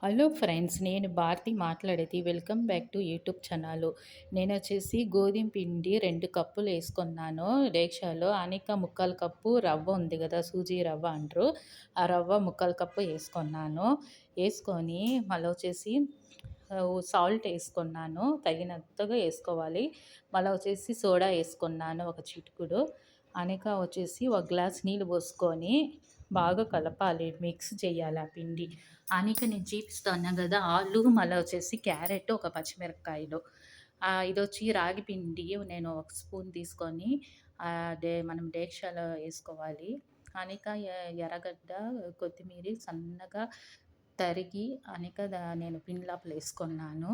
Hello friends, నేను భారతి మాట్లాడేది. Welcome back to YouTube channel. నేనొచ్చేసి గోధుమ పిండి 2 కప్పులు ఏసుకున్నాను డేక్షాలో. అనేక ముక్కాలు కప్పు రవ్వ ఉంది గదా! సూజీ రవ్వ అంటారు. ఆ రవ్వ ముక్కాలు కప్పు ఏసుకున్నాను. ఏసుకొని మళ్ళా వచ్చేసి సాల్ట్ ఏసుకున్నాను. తగినంతగా ఏసుకోవాలి. మళ్ళా వచ్చేసి సోడా ఏసుకున్నాను ఒక చిటికుడు. అనేక వచ్చేసి ఒక గ్లాస్ నీళ్ళు పోసుకొని బాగా కలపాలి. మిక్స్ చేయాలి ఆ పిండి. అనేక నేను చూపిస్తున్నా గదా! ఆలు, మళ్ళా వచ్చేసి క్యారెట్, ఒక పచ్చిమిరపకాయలు. ఇదొచ్చి రాగి పిండి నేను ఒక స్పూన్ తీసుకొని మనం డేక్షాలో ఏసుకోవాలి. అనేక ఎర్రగడ్డ, కొత్తిమీరి సన్నగా తరిగి నేను పిండి లోపల ఏసుకున్నాను.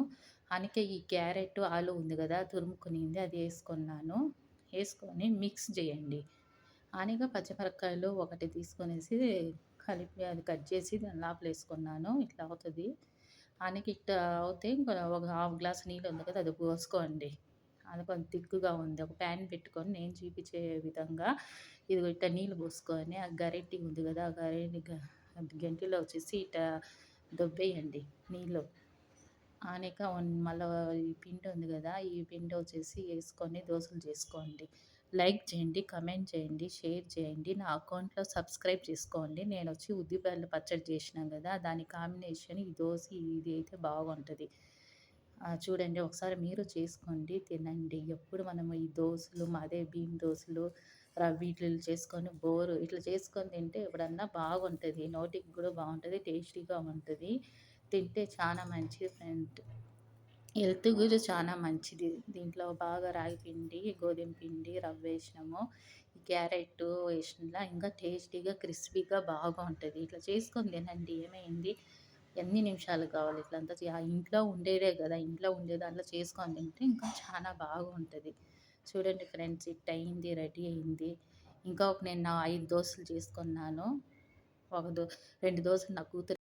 అనేక ఈ క్యారెట్, ఆలు ఉంది గదా! తురుముకునింది అది ఏసుకున్నాను. ఏసుకొని మిక్స్ జేయండి. అనేక పచ్చిమిరపకాయలు ఒకటి తీసుకొనేసి కలిపి అది కట్ చేసి దాని లోపల ఏసుకున్నాను. ఇట్లా అవుతది. ఇట్లా అవుతే ఇంక ఒక హాఫ్ గ్లాస్ నీళ్ళు ఉంది కదా! అది పోసుకోండి. అది కొంచెం తిక్కుగా ఉంది. ఒక ప్యాన్ పెట్టుకొని నేను చూపించే విధంగా ఇదిగో ఇట్టా నీళ్ళు పోసుకొని, ఆ గరిటె ఉంది కదా! ఆ గంటిలో వచ్చేసి ఇట్టా దొబ్బేయండి నీళ్ళు. మళ్ళా ఈ పిండి ఉంది కదా! ఈ పిండి వచ్చేసి ఏసుకొని దోసలు చేసుకోండి. లైక్ చేయండి, కామెంట్ చేయండి, షేర్ చేయండి. నా అకౌంట్‌లో సబ్స్క్రైబ్ చేసుకోండి. నేనొచ్చి ఉద్దిపల్ల పచ్చడి చేసినా గదా! దాని కాంబినేషన్ ఈ దోస ఇది అయితే బాగుంటది. చూడండి ఒకసారి మీరు చేసుకోండి, తినండి. ఎప్పుడు మనము ఈ దోసలు అదే బియ్యం దోసలు, రవ్వ ఇడ్లీలు చేసుకొని ఇట్లా చేసుకొని తింటే ఎప్పుడన్నా బాగుంటది. నోటికి గూడా బావుంటది. టేస్టీగా ఉంటది. తింటే చాలా మంచిది ఫ్రెండ్. హెల్త్ కూడా చాలా మంచిది. దీంట్లో బాగా రాగి పిండి, గోధుమ పిండి, రవ్వేసినాము. క్యారెట్టు వేసినలా ఇంకా టేస్టీగా, క్రిస్పీగా బాగుంటది. ఇట్లా చేసుకొని తినండి. ఏమైంది? ఎన్ని నిమిషాలు కావాలి ఇట్లంతా ఇంట్లో ఉండేదే గదా! ఇంట్లో ఉండే దాంట్లో చేసుకొని తింటే ఇంకా చాలా బాగుంటది. చూడండి ఫ్రెండ్స్, ఇట్టయింది, రెడీ అయింది. నేను 5 దోసలు చేసుకున్నాను. ఒక దో 2 దోసలు నా కూతురు